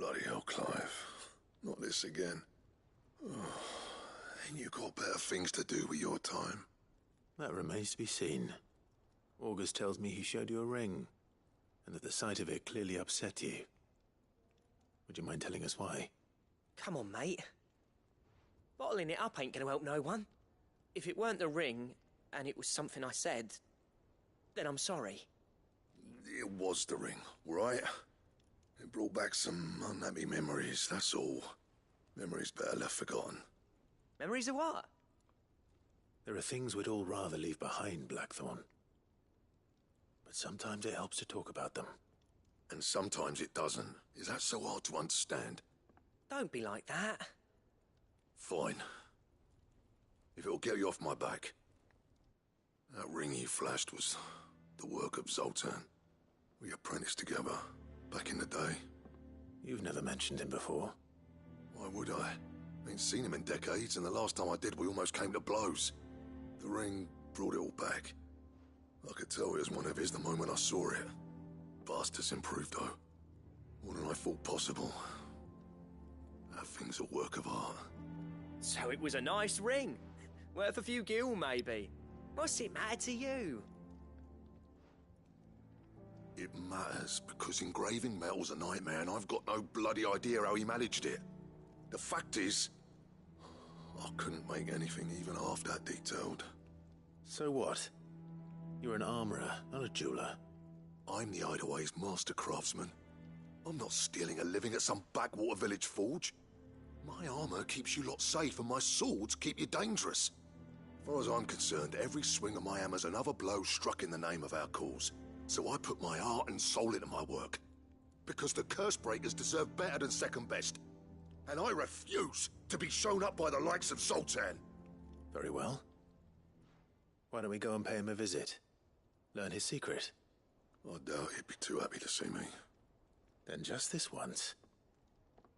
Bloody hell, Clive. Not this again. Oh, ain't you got better things to do with your time? That remains to be seen. August tells me he showed you a ring, and that the sight of it clearly upset you. Would you mind telling us why? Come on, mate. Bottling it up ain't gonna help no one. If it weren't the ring, and it was something I said, then I'm sorry. It was the ring, right? It brought back some unhappy memories, that's all. Memories better left forgotten. Memories of what? There are things we'd all rather leave behind, Blackthorn. But sometimes it helps to talk about them. And sometimes it doesn't. Is that so hard to understand? Don't be like that. Fine. If it'll get you off my back. That ring you flashed was the work of Zoltan. We apprenticed together, back in the day. You've never mentioned him before. Why would I? Ain't seen him in decades, and the last time I did, we almost came to blows. The ring brought it all back. I could tell it was one of his the moment I saw it. Bastard's improved, though. More than I thought possible. That thing's a work of art. So it was a nice ring. Worth a few gil, maybe. What's it matter to you? It matters because engraving metal's a nightmare and I've got no bloody idea how he managed it. The fact is, I couldn't make anything even half that detailed. So what? You're an armorer, not a jeweler. I'm the Hideaway's master craftsman. I'm not stealing a living at some backwater village forge. My armor keeps you lot safe and my swords keep you dangerous. As far as I'm concerned, every swing of my hammer's another blow struck in the name of our cause. So I put my heart and soul into my work. Because the curse breakers deserve better than second best. And I refuse to be shown up by the likes of Zoltan. Very well. Why don't we go and pay him a visit? Learn his secret. I doubt he'd be too happy to see me. Then just this once.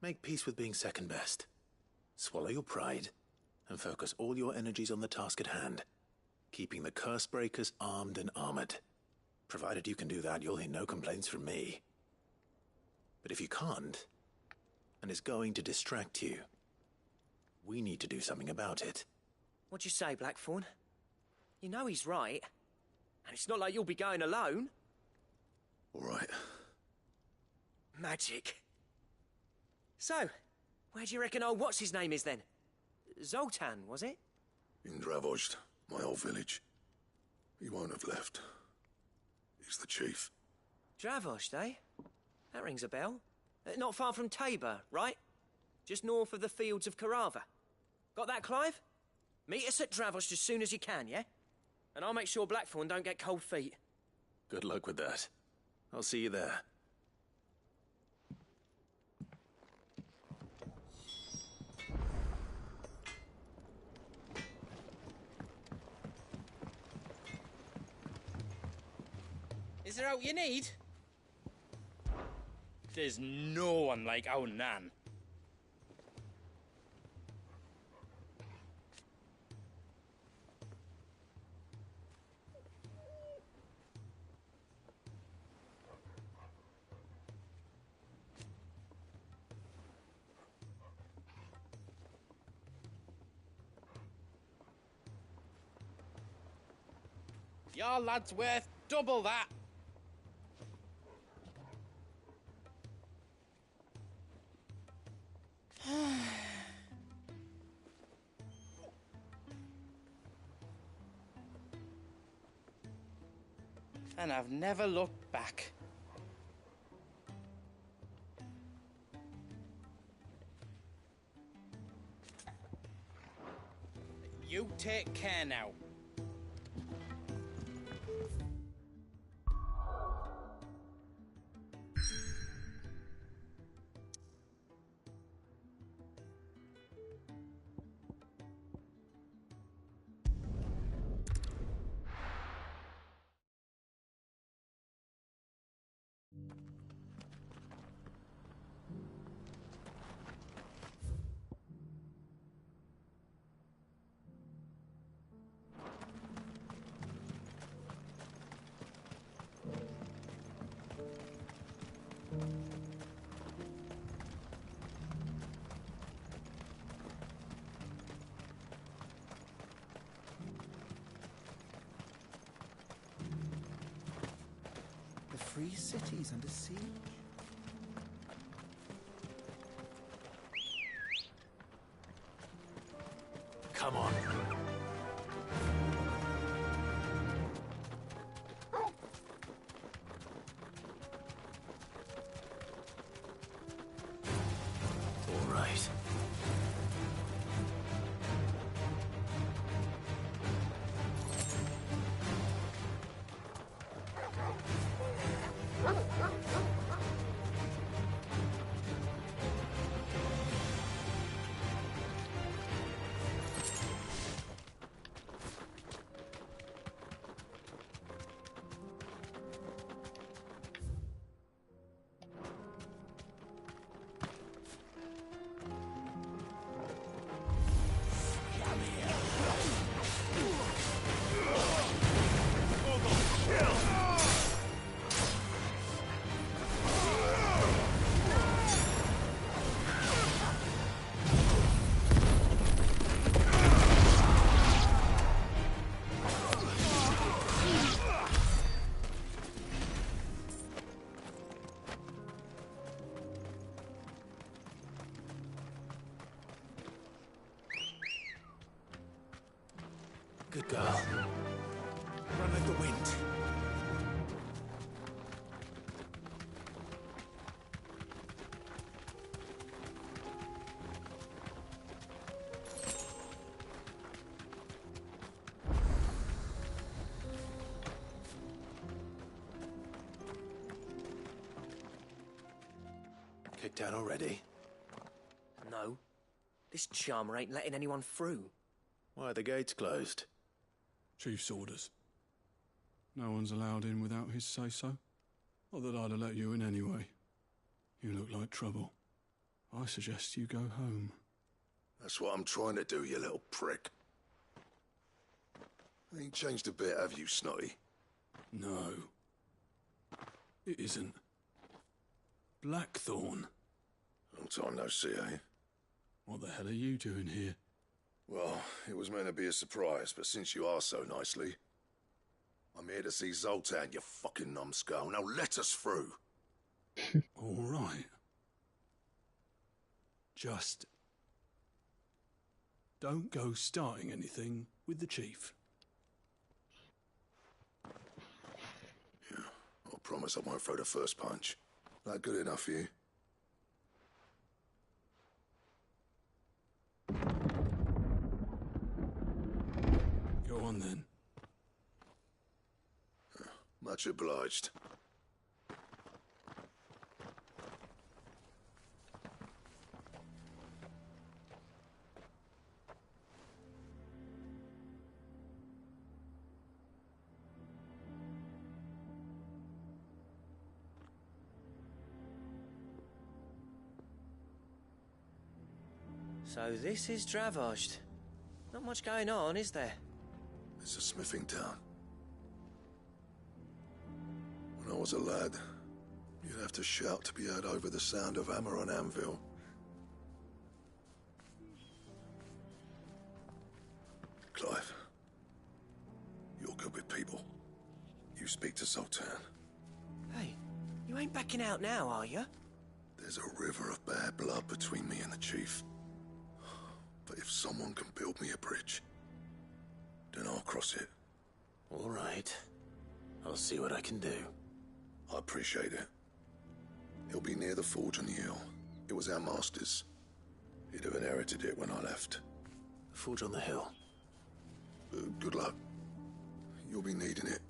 Make peace with being second best. Swallow your pride, and focus all your energies on the task at hand. Keeping the curse breakers armed and armored. Provided you can do that, you'll hear no complaints from me. But if you can't, and it's going to distract you, we need to do something about it. What'd you say, Blackthorn? You know he's right. And it's not like you'll be going alone. All right. Magic. So, where do you reckon old what's-his-name is then? Zoltan, was it? In Dravozd, my old village. He won't have left. He's the chief. Dravozd, eh? That rings a bell. Not far from Tabor, right? Just north of the fields of Carava. Got that, Clive? Meet us at Dravozd as soon as you can, yeah? And I'll make sure Blackthorn don't get cold feet. Good luck with that. I'll see you there. Is there out you need? There's no one like our Nan. Your lad's worth double that. And I've never looked back. You take care now. 3 cities under siege. Come on. All right. Good girl. Run like the wind. Kicked out already? No. This charmer ain't letting anyone through. Why are the gates closed? Chief's orders. No one's allowed in without his say-so. Not that I'd have let you in anyway. You look like trouble. I suggest you go home. That's what I'm trying to do, you little prick. Ain't changed a bit, have you, Snotty? No. It isn't. Blackthorn. Long time no see, eh? What the hell are you doing here? Well, it was meant to be a surprise, but since you asked so nicely, I'm here to see Zoltan, you fucking numbskull. Now let us through. All right. Just don't go starting anything with the chief. Yeah, I promise I won't throw the first punch. That good enough for you? Go on then. Much obliged. So this is Dravosht. Not much going on, is there? It's a smithing town. When I was a lad, you'd have to shout to be heard over the sound of hammer on anvil. Clive, you're good with people. You speak to Zoltan. Hey, you ain't backing out now, are you? There's a river of bad blood between me and the chief. But if someone can build me a bridge, then I'll cross it. All right. I'll see what I can do. I appreciate it. It'll be near the forge on the hill. It was our master's. He'd have inherited it when I left. The forge on the hill. Good luck. You'll be needing it.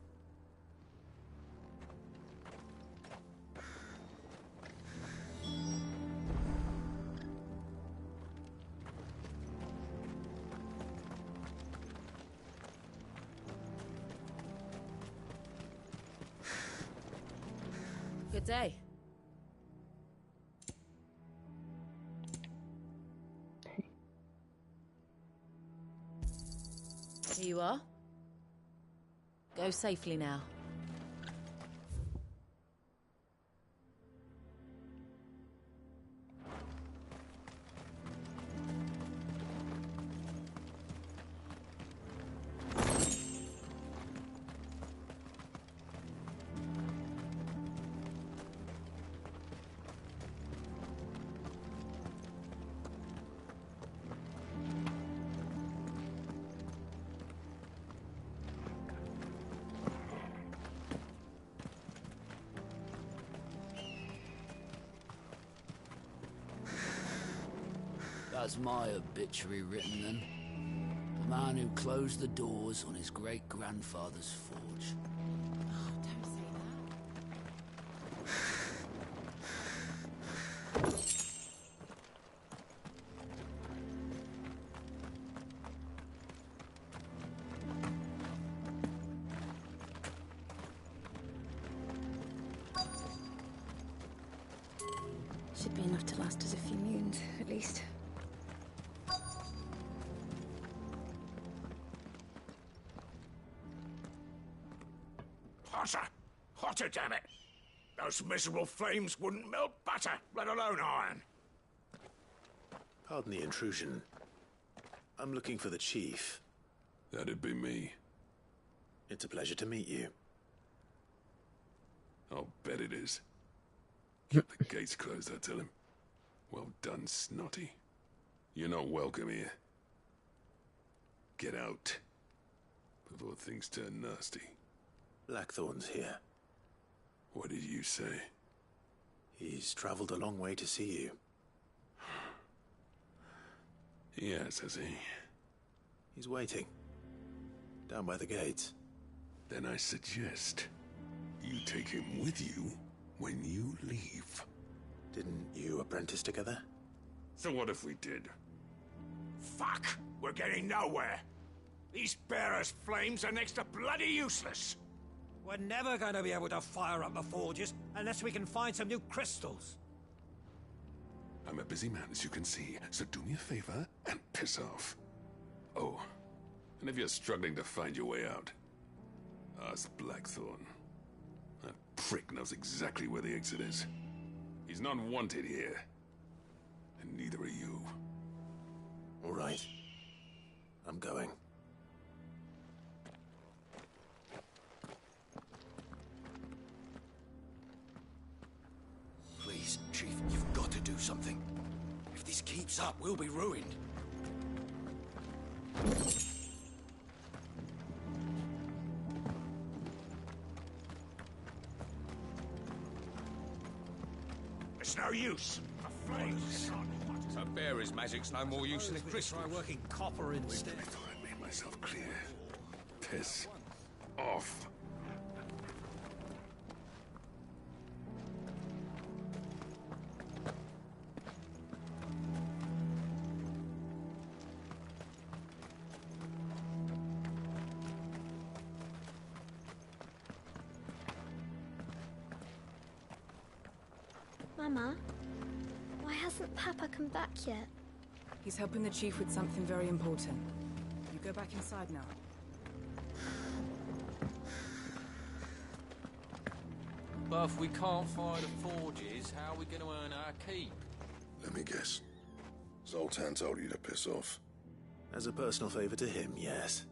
Good day. Here you are. Go safely now. has my obituary written then. The man who closed the doors on his great-grandfather's forge. Oh, don't say that. Should be enough to last us a few moons, at least. Hotter! Hotter, damn it! Those miserable flames wouldn't melt butter, let alone iron. Pardon the intrusion. I'm looking for the chief. That'd be me. It's a pleasure to meet you. I'll bet it is. Keep the gates closed, I tell him. Well done, Snotty. You're not welcome here. Get out. Before things turn nasty. Blackthorn's here. What did you say? He's traveled a long way to see you. Yes, has he? He's waiting. Down by the gates. Then I suggest you take him with you when you leave. Didn't you apprentice together? So what if we did? Fuck! We're getting nowhere. These bearers' flames are next to bloody useless. We're never going to be able to fire up the forges unless we can find some new crystals. I'm a busy man, as you can see, so do me a favor and piss off. Oh, and if you're struggling to find your way out, ask Blackthorn. That prick knows exactly where the exit is. He's not wanted here. And neither are you. All right. I'm going. Please, Chief, you've got to do something. If this keeps up, we'll be ruined. It's no use. The flames. So bearer's magic's no more use than a crystal. Try working copper instead. I thought I made myself clear. Piss off. Mama, why hasn't Papa come back yet? He's helping the chief with something very important. You go back inside now. But if we can't fire the forges, how are we going to earn our keep? Let me guess. Zoltan told you to piss off. As a personal favor to him, yes.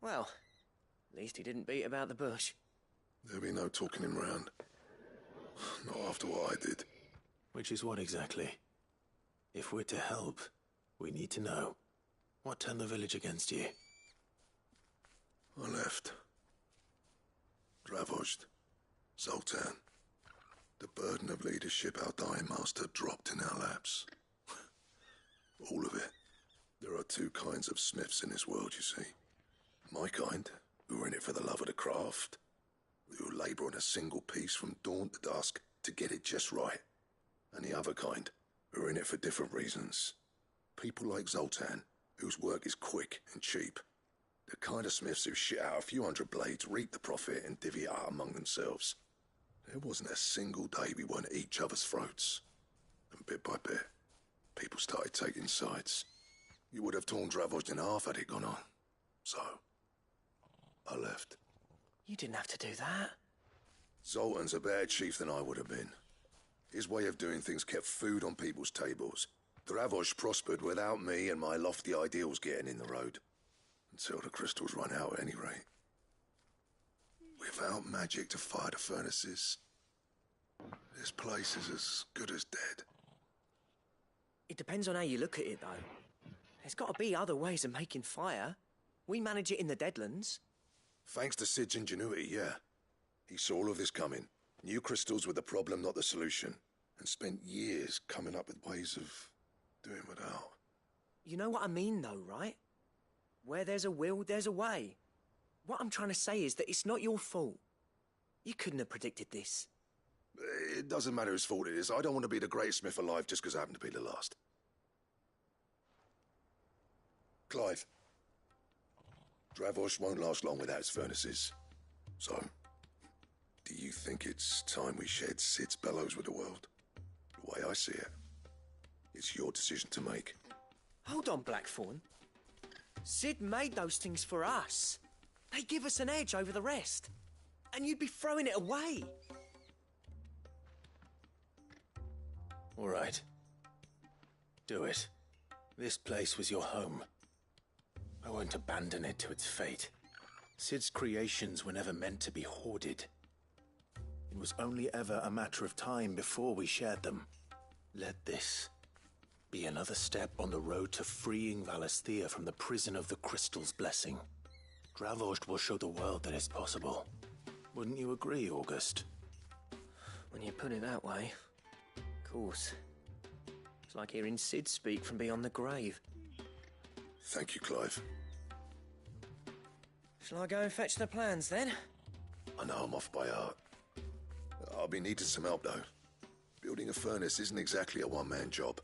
Well, at least he didn't beat about the bush. There'll be no talking him round. Not after what I did. Which is what exactly? If we're to help, we need to know. What turned the village against you? I left. Dravozd. Zoltan. The burden of leadership our dying master dropped in our laps. All of it. There are two kinds of smiths in this world, you see. My kind, who are in it for the love of the craft, who labour on a single piece from dawn to dusk to get it just right. And the other kind, who are in it for different reasons. People like Zoltan, whose work is quick and cheap. The kind of smiths who shit out a few hundred blades, reap the profit, and divvy it out among themselves. There wasn't a single day we weren't at each other's throats. And bit by bit, people started taking sides. You would have torn Dravozd in half had it gone on. So, I left. You didn't have to do that. Zoltan's a better chief than I would have been. His way of doing things kept food on people's tables. Dravozd prospered without me and my lofty ideals getting in the road. Until the crystals run out at any rate. Without magic to fire the furnaces, this place is as good as dead. It depends on how you look at it, though. There's got to be other ways of making fire. We manage it in the Deadlands. Thanks to Sid's ingenuity, yeah. He saw all of this coming, New crystals were the problem, not the solution, and spent years coming up with ways of doing without. You know what I mean, though, right? Where there's a will, there's a way. What I'm trying to say is that it's not your fault. You couldn't have predicted this. It doesn't matter whose fault it is. I don't want to be the greatest smith alive just because I happen to be the last. Clive. Dravosh won't last long without its furnaces. So, do you think it's time we shared Sid's bellows with the world? The way I see it, it's your decision to make. Hold on, Blackthorn. Sid made those things for us. They give us an edge over the rest. And you'd be throwing it away. All right. Do it. This place was your home. I won't abandon it to its fate. Sid's creations were never meant to be hoarded. It was only ever a matter of time before we shared them. Let this be another step on the road to freeing Valisthea from the prison of the Crystal's blessing. Dravost will show the world that it's possible. Wouldn't you agree, August? When you put it that way, of course. It's like hearing Sid speak from beyond the grave. Thank you, Clive. Shall I go and fetch the plans, then? I know I'm off by heart. I'll be needing some help, though. Building a furnace isn't exactly a one-man job.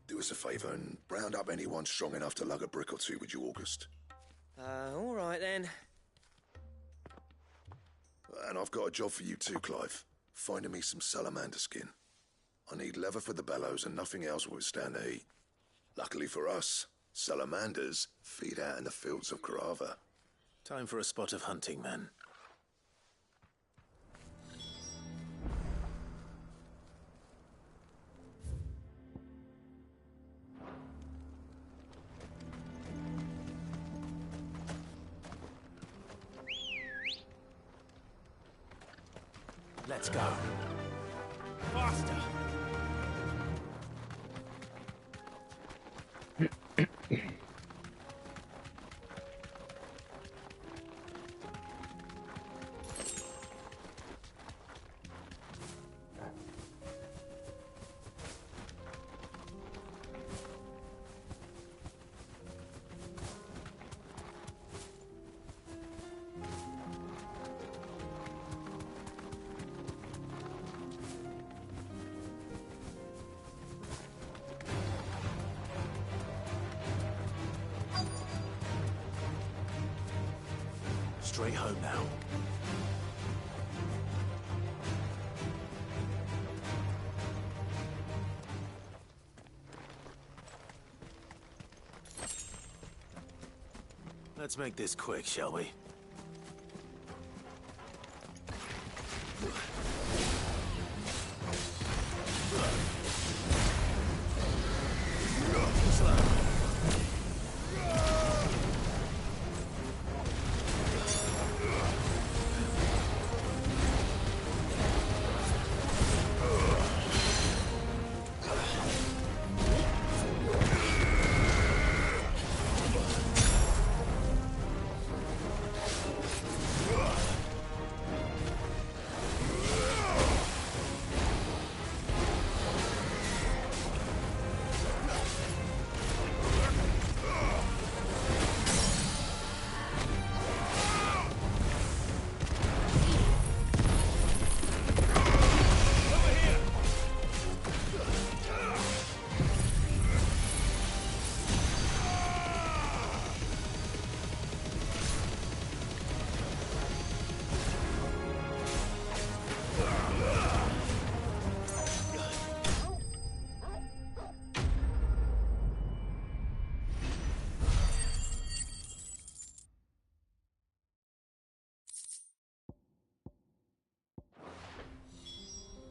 Do us a favour and round up anyone strong enough to lug a brick or two, would you, August? All right, then. And I've got a job for you too, Clive. Finding me some salamander skin. I need leather for the bellows and nothing else will withstand the heat. Luckily for us, salamanders feed out in the fields of Carava. Time for a spot of hunting, then. Let's go. Faster! Straight home now. Let's make this quick, shall we?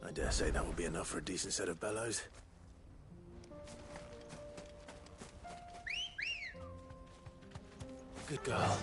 I dare say that will be enough for a decent set of bellows. Good girl.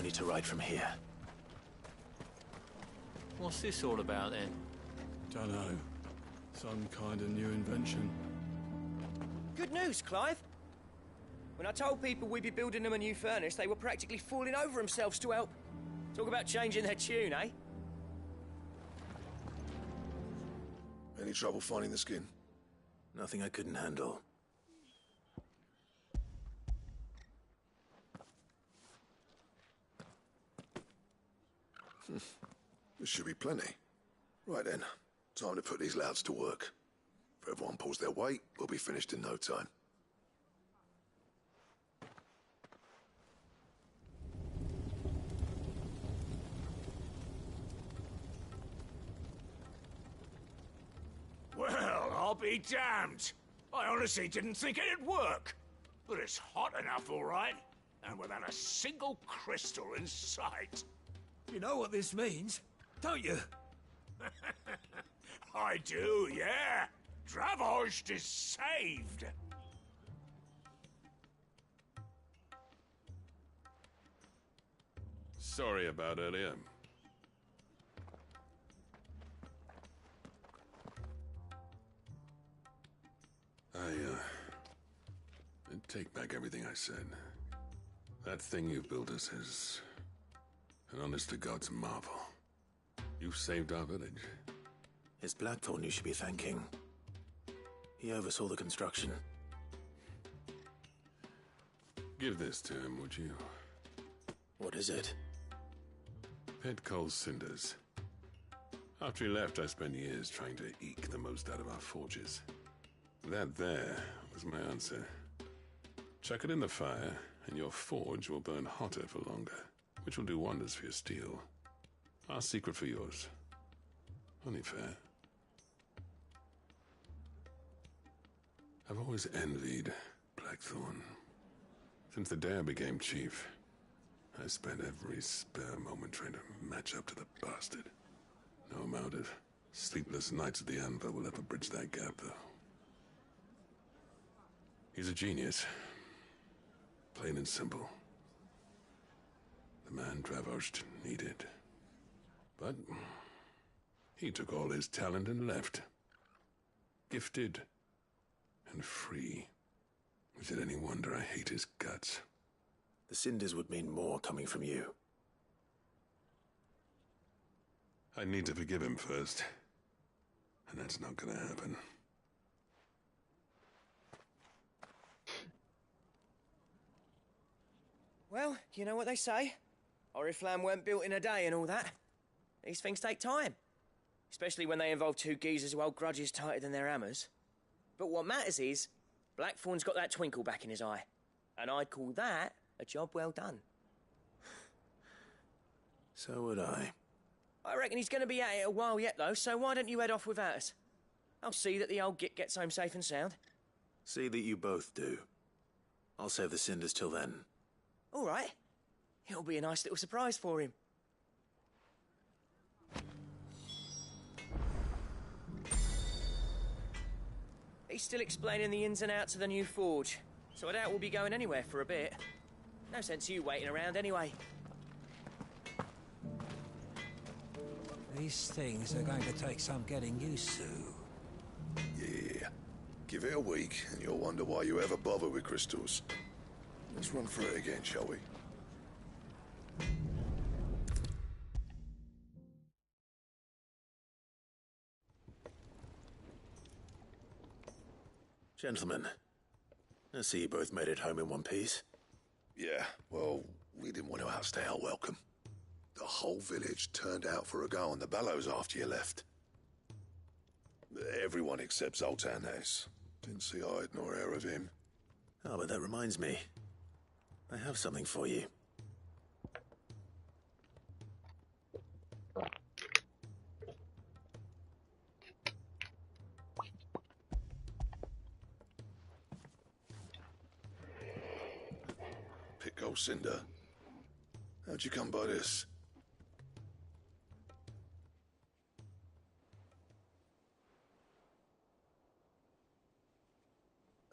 only to ride from here. What's this all about, then? Dunno. Some kind of new invention. Good news, Clive. When I told people we'd be building them a new furnace, they were practically falling over themselves to help. Talk about changing their tune, eh? Any trouble finding the skin? Nothing I couldn't handle. This should be plenty. Right then, time to put these louds to work. If everyone pulls their weight, we'll be finished in no time. Well, I'll be damned. I honestly didn't think it'd work. But it's hot enough, all right. And without a single crystal in sight. You know what this means, don't you? I do, yeah. Dravost is saved. Sorry about earlier. Take back everything I said. That thing you built us is an honest-to-God's marvel. You saved our village. It's Blackthorn you should be thanking. He oversaw the construction. Give this to him, would you? What is it? Pit coal cinders. After he left, I spent years trying to eke the most out of our forges. That there was my answer. Chuck it in the fire, and your forge will burn hotter for longer, which will do wonders for your steel. Our secret for yours. Only fair. I've always envied Blackthorn. Since the day I became chief, I spent every spare moment trying to match up to the bastard. No amount of sleepless nights at the anvil will ever bridge that gap, though. He's a genius. Plain and simple. The man Dravost needed. But he took all his talent and left. Gifted and free. Is it any wonder I hate his guts? The cinders would mean more coming from you. I need to forgive him first. And that's not gonna happen. Well, you know what they say. Oriflamme weren't built in a day and all that. These things take time. Especially when they involve two geezers who hold grudges tighter than their hammers. But what matters is, Blackthorn's got that twinkle back in his eye. And I'd call that a job well done. So would I. I reckon he's going to be at it a while yet, though, so why don't you head off without us? I'll see that the old git gets home safe and sound. See that you both do. I'll save the cinders till then. All right. It'll be a nice little surprise for him. He's still explaining the ins and outs of the new forge, so I doubt we'll be going anywhere for a bit. No sense you waiting around anyway. These things are going to take some getting used to. Yeah. Give it a week, and you'll wonder why you ever bother with crystals. Let's run through it again, shall we? Gentlemen, I see you both made it home in one piece. Yeah, well, we didn't want to outstay our welcome. The whole village turned out for a go on the bellows after you left. Everyone except Zoltan has. Didn't see hide nor hair of him. Oh, but that reminds me. I have something for you. Pico Cinder. How'd you come by this?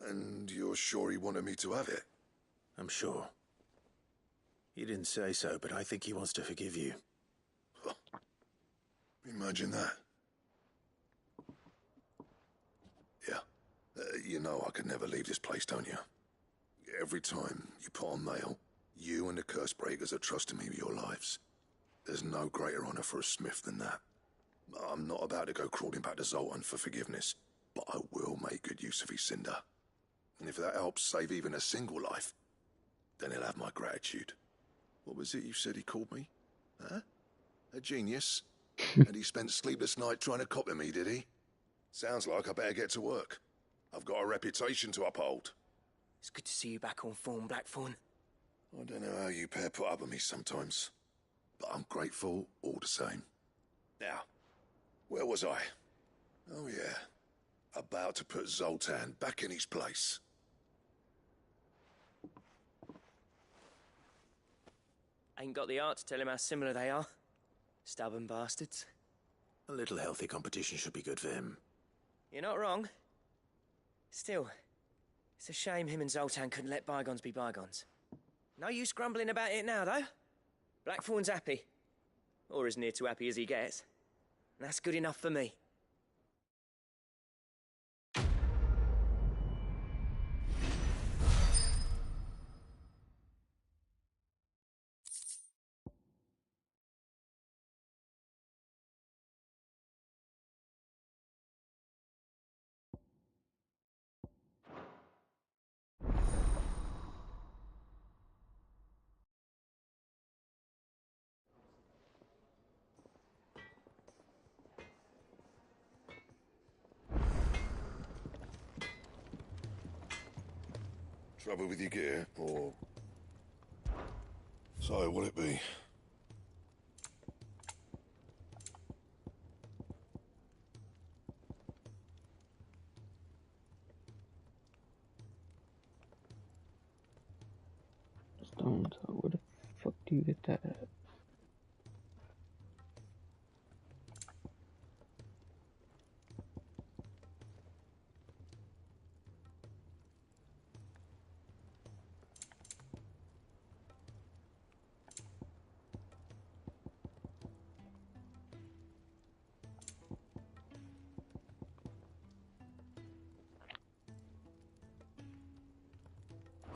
And you're sure he wanted me to have it? I'm sure. He didn't say so, but I think he wants to forgive you. Imagine that. Yeah. You know I could never leave this place, don't you? Every time you put on mail, you and the Cursebreakers are trusting me with your lives. There's no greater honor for a smith than that. I'm not about to go crawling back to Zoltan for forgiveness, but I will make good use of his cinder. And if that helps save even a single life, then he'll have my gratitude. What was it you said he called me? Huh? A genius? And he spent sleepless night trying to copy me, did he? Sounds like I better get to work. I've got a reputation to uphold. It's good to see you back on form, Blackthorn. I don't know how you pair put up with me sometimes, but I'm grateful all the same. Now, where was I? Oh yeah, about to put Zoltan back in his place. Ain't got the art to tell him how similar they are. Stubborn bastards. A little healthy competition should be good for him. You're not wrong. Still, it's a shame him and Zoltan couldn't let bygones be bygones. No use grumbling about it now, though. Blackthorn's happy. Or as near to happy as he gets. And that's good enough for me. Trouble with your gear, or... So, what'll it be? Stones, where the fuck do you get that at?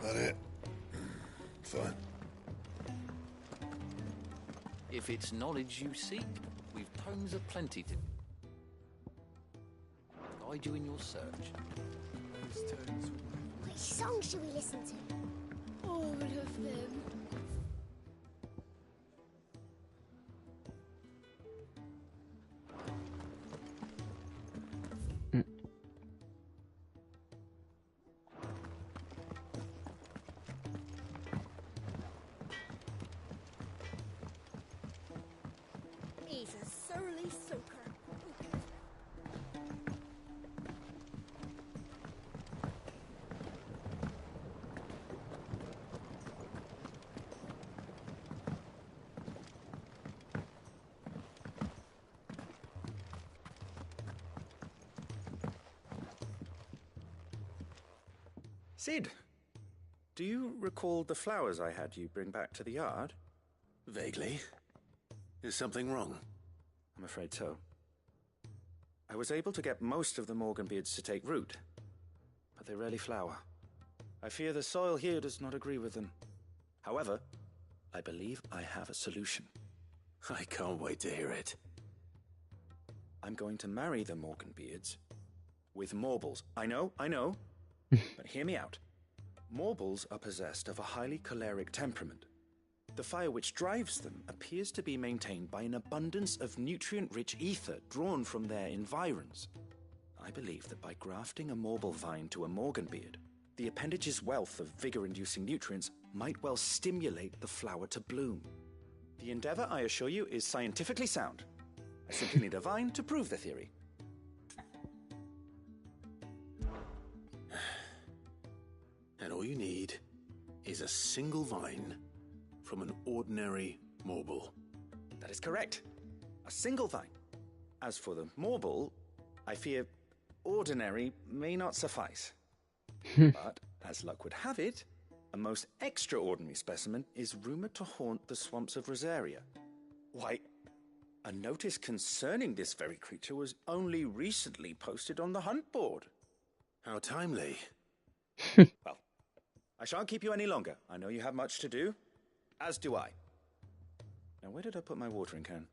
That it? Fine. If it's knowledge you seek, we've tomes aplenty to guide you in your search. Which song should we listen to? All of them. He's a surly soaker. Sid, do you recall the flowers I had you bring back to the yard? Vaguely. Is something wrong? I'm afraid so. I was able to get most of the Morganbeards to take root, but they rarely flower. I fear the soil here does not agree with them. However, I believe I have a solution. I can't wait to hear it. I'm going to marry the Morganbeards with Morbles. I know, but hear me out. Morbles are possessed of a highly choleric temperament. The fire which drives them appears to be maintained by an abundance of nutrient-rich ether drawn from their environs. I believe that by grafting a Morble vine to a Morganbeard, the appendage's wealth of vigor-inducing nutrients might well stimulate the flower to bloom. The endeavor, I assure you, is scientifically sound. I simply need a vine to prove the theory. And all you need is a single vine from an ordinary Morble. That is correct. A single vine. As for the Morble, I fear ordinary may not suffice. But, as luck would have it, A most extraordinary specimen is rumored to haunt the swamps of Rosaria. Why, a notice concerning this very creature was only recently posted on the hunt board. How timely. Well, I shan't keep you any longer. I know you have much to do, as do I. Now, where did I put my watering can?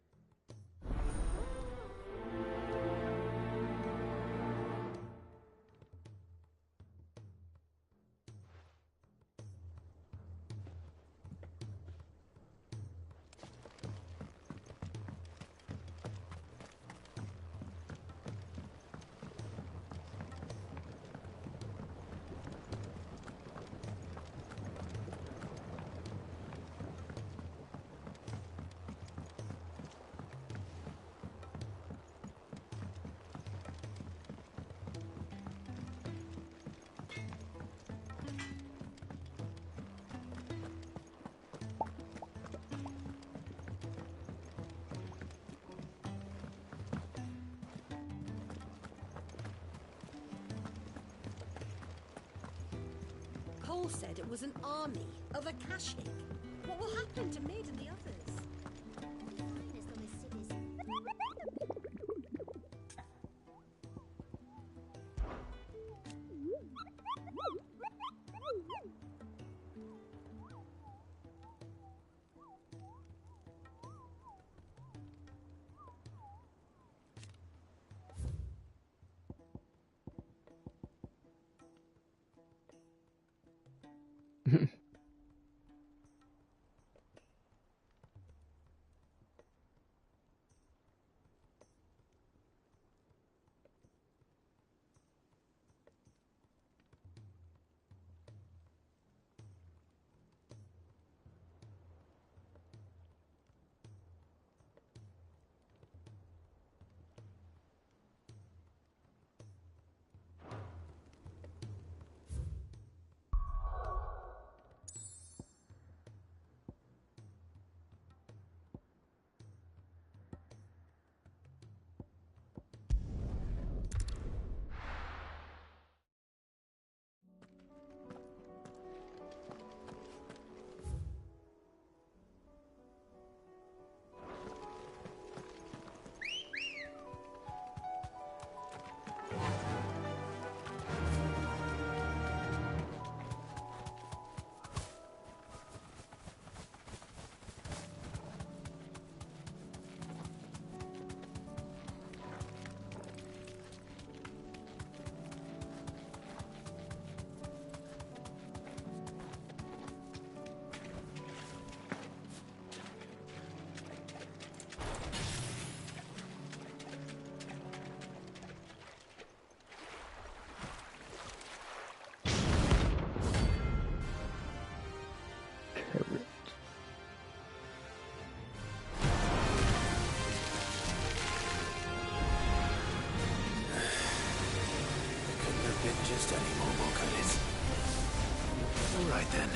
Cole said it was an army of Akashic. What will happen to Mid and the others? Just any more, could it? All right then.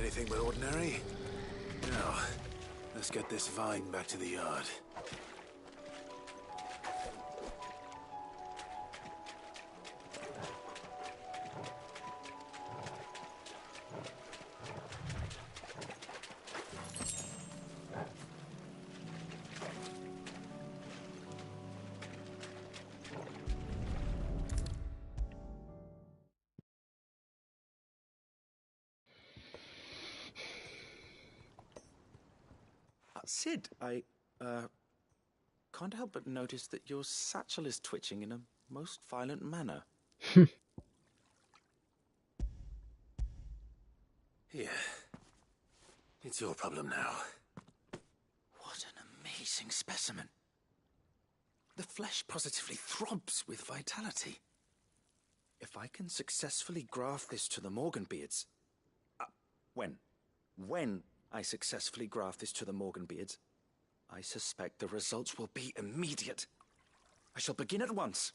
anything but ordinary. Now, let's get this vine back to the yard. Sid, I can't help but notice that your satchel is twitching in a most violent manner. Here. It's your problem now. What an amazing specimen. The flesh positively throbs with vitality. If I can successfully graft this to the Morganbeards... When I successfully graft this to the Morganbeards, I suspect the results will be immediate. I shall begin at once.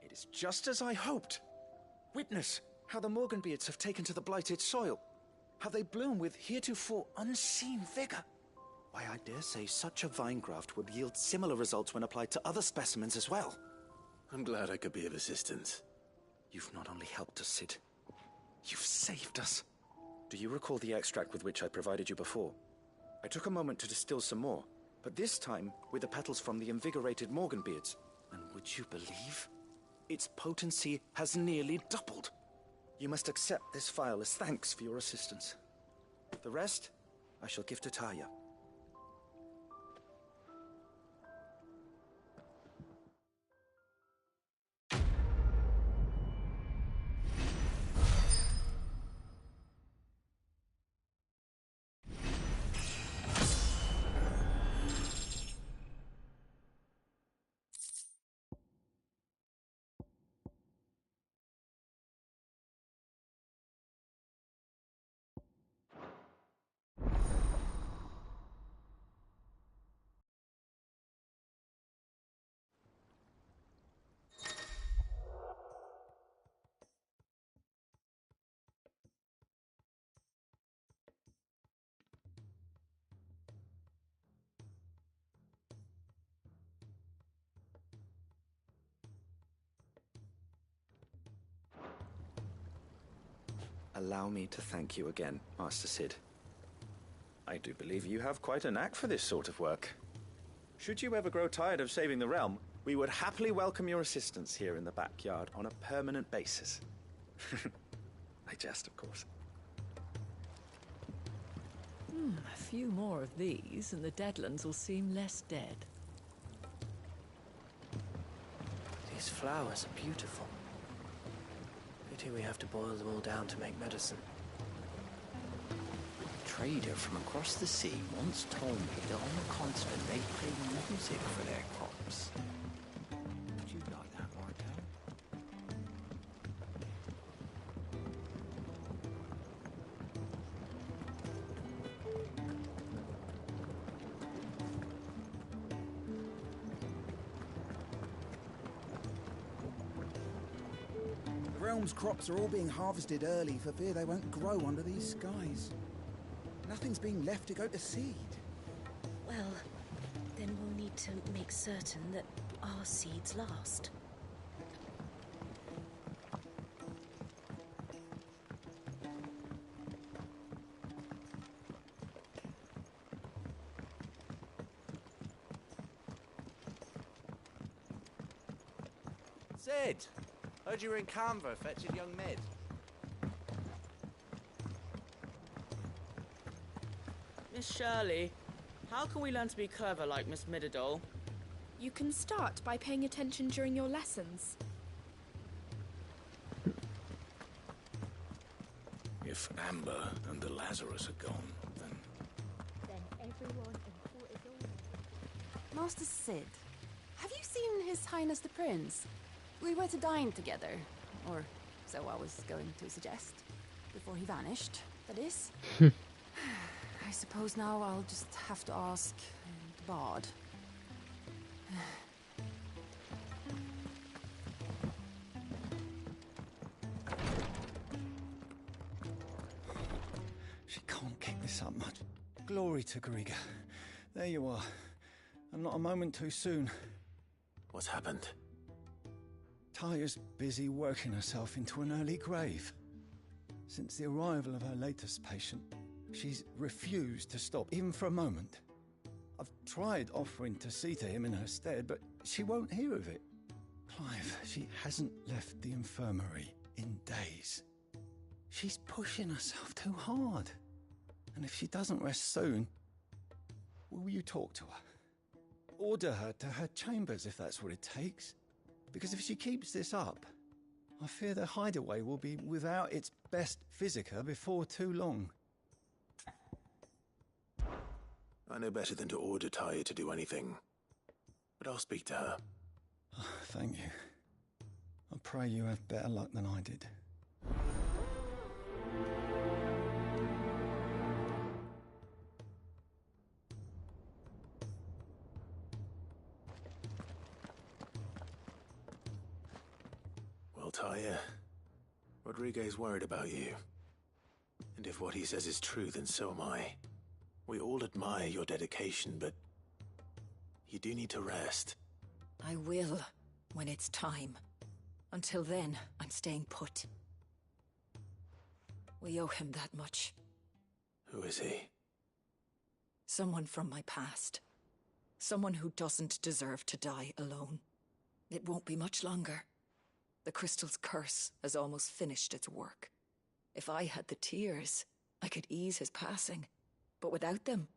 It is just as I hoped. Witness how the Morganbeards have taken to the blighted soil, how they bloom with heretofore unseen vigor. Why, I dare say such a vine graft would yield similar results when applied to other specimens as well. I'm glad I could be of assistance. You've not only helped us, Sid, you've saved us. Do you recall the extract with which I provided you before? I took a moment to distill some more, but this time with the petals from the invigorated Morganbeards. And would you believe? Its potency has nearly doubled. You must accept this vial as thanks for your assistance. The rest, I shall give to Taya. Allow me to thank you again, Master Sid. I do believe you have quite a knack for this sort of work. Should you ever grow tired of saving the realm, we would happily welcome your assistance here in the backyard on a permanent basis. I jest, of course. A few more of these, and the Deadlands will seem less dead. These flowers are beautiful. Pity we have to boil them all down to make medicine. A trader from across the sea once told me that on the continent they play music for their crops. Would you like that, Martel? The realm's crops are all being harvested early for fear they won't grow under these skies. Nothing's being left to go to seed. Well, then we'll need to make certain that our seeds last. Sid! Heard you were in Canva fetching young Mid. Miss Shirley, how can we learn to be clever like Miss Midadol? You can start by paying attention during your lessons. If Amber and the Lazarus are gone, then everyone in court is all... Master Sid, have you seen His Highness the Prince? We were to dine together, or so I was going to suggest. Before he vanished, that is. I suppose now I'll just have to ask the bard. She can't keep this up much. Glory to Griga. There you are. And not a moment too soon. What's happened? Taya's busy working herself into an early grave. Since the arrival of her latest patient, she's refused to stop, even for a moment. I've tried offering to see to him in her stead, but she won't hear of it. Clive, she hasn't left the infirmary in days. She's pushing herself too hard. And if she doesn't rest soon, will you talk to her? Order her to her chambers if that's what it takes. Because if she keeps this up, I fear the hideaway will be without its best physica before too long. I know better than to order Taya to do anything. But I'll speak to her. Thank you. I pray you have better luck than I did. Well, Taya, Rodriguez worried about you. And if what he says is true, then so am I. We all admire your dedication, but you do need to rest. I will, when it's time. Until then, I'm staying put. We owe him that much. Who is he? Someone from my past. Someone who doesn't deserve to die alone. It won't be much longer. The crystal's curse has almost finished its work. If I had the tears, I could ease his passing. But without them,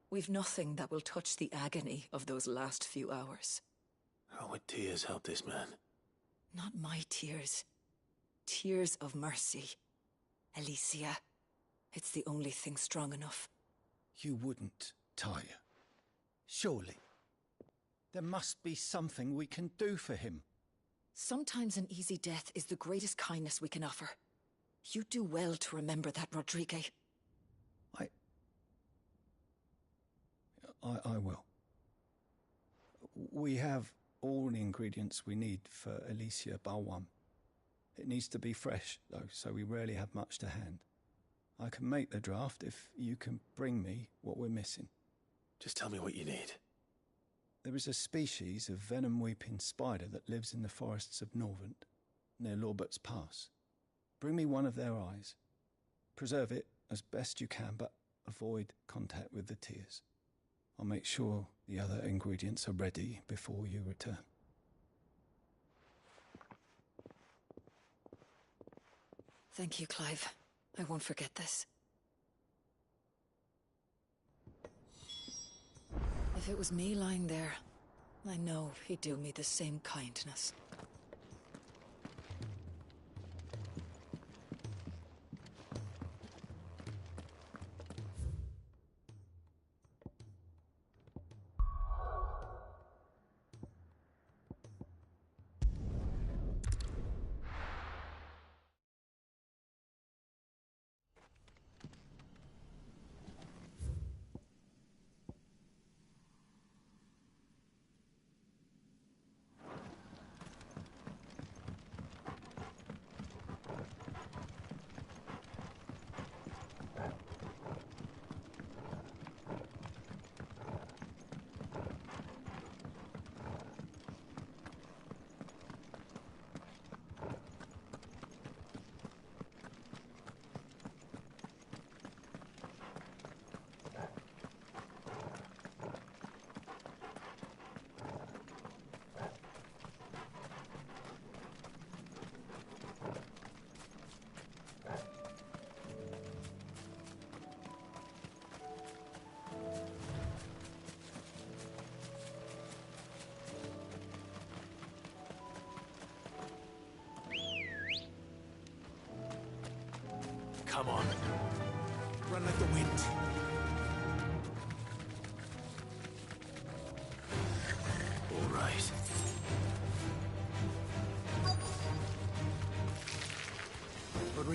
we've nothing that will touch the agony of those last few hours. How would tears help this man? Not my tears. Tears of mercy. Alicia. It's the only thing strong enough. You wouldn't, Taya. Surely. There must be something we can do for him. Sometimes an easy death is the greatest kindness we can offer. You do well to remember that, Rodriguez. I will. We have all the ingredients we need for Alicia Balwam. It needs to be fresh, though, so we rarely have much to hand. I can make the draft if you can bring me what we're missing. Just tell me what you need. There is a species of venom-weeping spider that lives in the forests of Norvent, near Lorbert's Pass. Bring me one of their eyes. Preserve it as best you can, but avoid contact with the tears. I'll make sure the other ingredients are ready before you return. Thank you, Clive. I won't forget this. If it was me lying there, I know he'd do me the same kindness.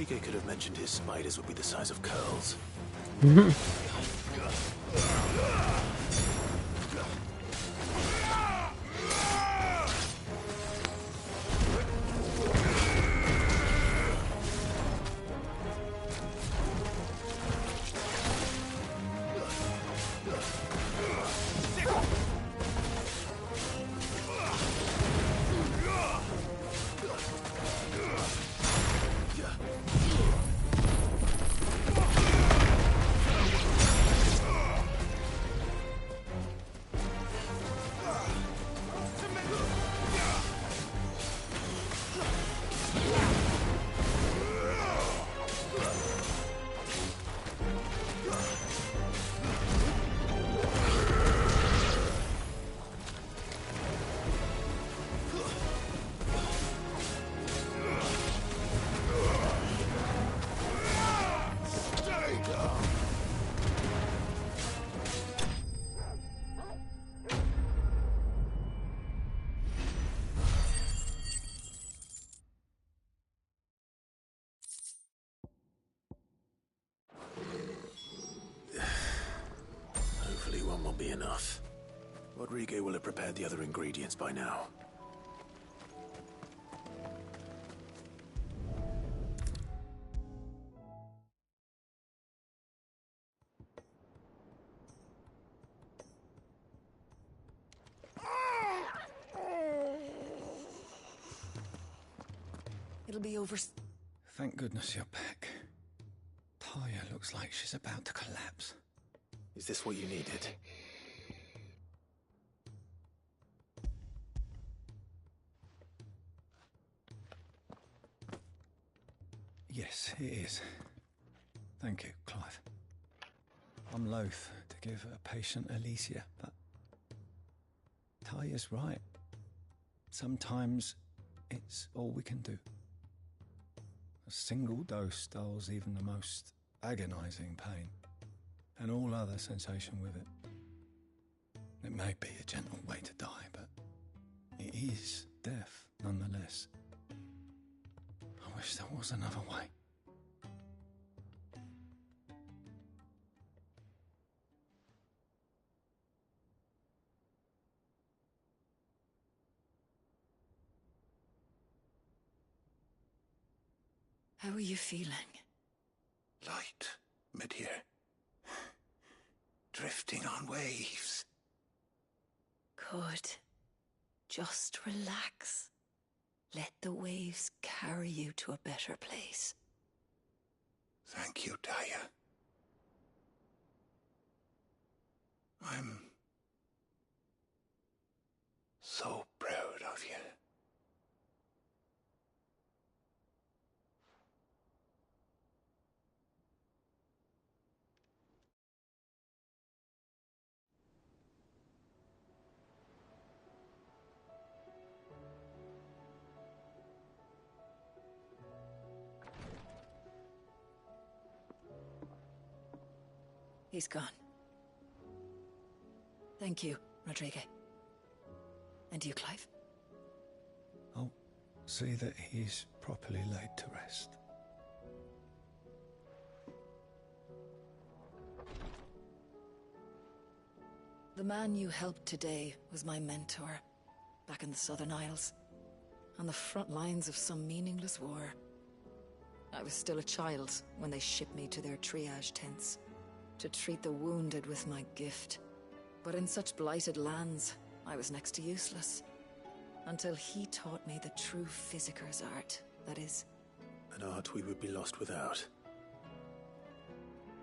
Rodrigo could have mentioned his spiders would be the size of curls. Hopefully one will be enough. Rodrigo will have prepared the other ingredients by now. It'll be over. Thank goodness you're back. Talia looks like she's about to collapse. Is this what you needed? Yes, it is. Thank you, Clive. I'm loath to give a patient Alicia, but Talia's right. Sometimes it's all we can do. A single dose dulls even the most agonizing pain, and all other sensation with it. It may be a gentle way to die, but it is death nonetheless. I wish there was another way. How are you feeling? Light, mid-here. Drifting on waves. Good. Just relax. Let the waves carry you to a better place. Thank you, Talia. I'm so proud of you. He's gone. Thank you, Rodrigo. And you, Clive? I'll see that he's properly laid to rest. The man you helped today was my mentor, back in the Southern Isles, on the front lines of some meaningless war. I was still a child when they shipped me to their triage tents, to treat the wounded with my gift. But in such blighted lands, I was next to useless. Until he taught me the true physicker's art, that is. An art we would be lost without.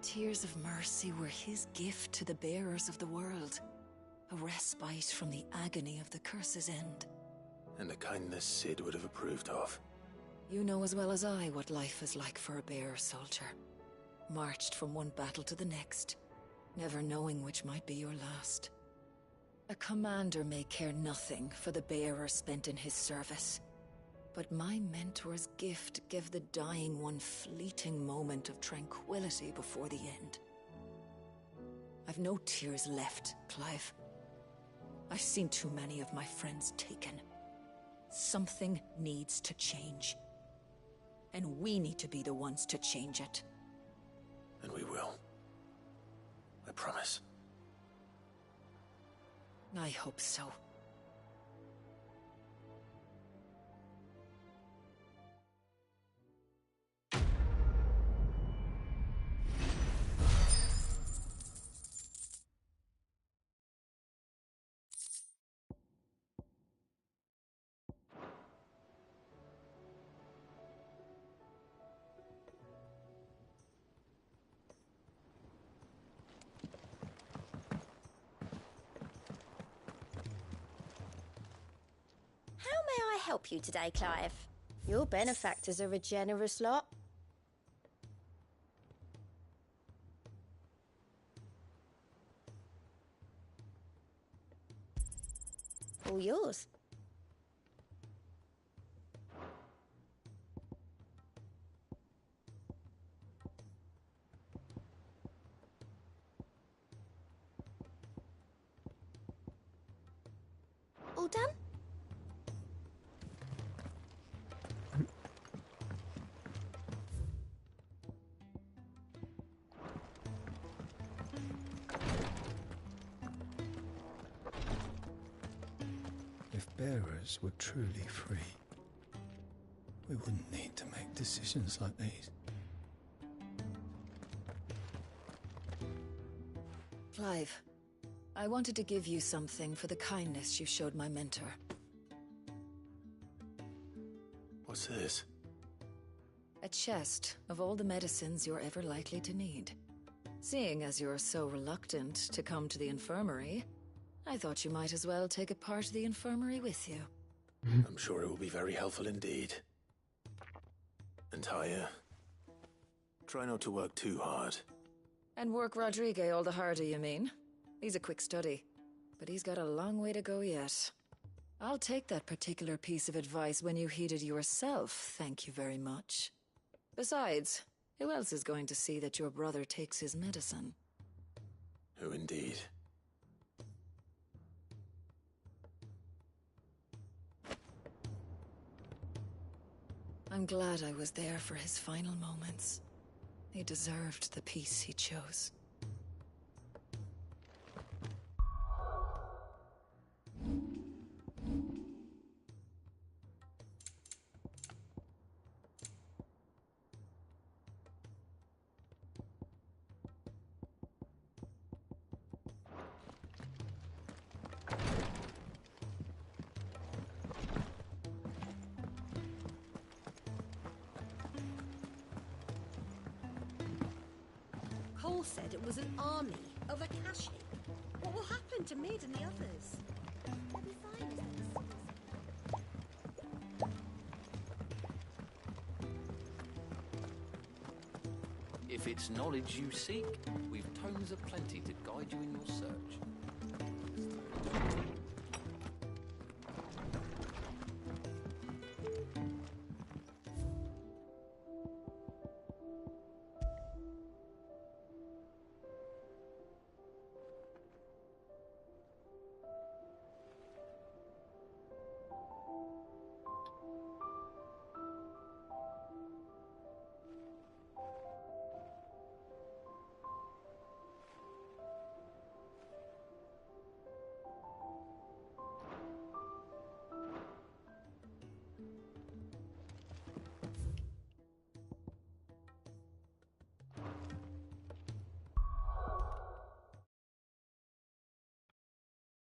Tears of mercy were his gift to the bearers of the world. A respite from the agony of the curse's end. And a kindness Sid would have approved of. You know as well as I what life is like for a bearer soldier. Marched from one battle to the next, never knowing which might be your last. A commander may care nothing for the bearer spent in his service, but my mentor's gift gave the dying one fleeting moment of tranquility before the end. I've no tears left, Clive. I've seen too many of my friends taken. Something needs to change. And we need to be the ones to change it. And we will. I promise. I hope so. How may I help you today, Clive? Your benefactors are a generous lot. All yours. All done? If bearers were truly free, we wouldn't need to make decisions like these. Clive, I wanted to give you something for the kindness you showed my mentor. What's this? A chest of all the medicines you're ever likely to need. Seeing as you're so reluctant to come to the infirmary, I thought you might as well take a part of the infirmary with you. I'm sure it will be very helpful indeed. And Taya, try not to work too hard. And work Rodrigue all the harder, you mean? He's a quick study, but he's got a long way to go yet. I'll take that particular piece of advice when you heed it yourself, thank you very much. Besides, who else is going to see that your brother takes his medicine? Who indeed? I'm glad I was there for his final moments. He deserved the peace he chose. Cole said it was an army of Akashi. What will happen to Mid and the others? They'll be fine as they If it's knowledge you seek, we've tomes aplenty to guide you in your search.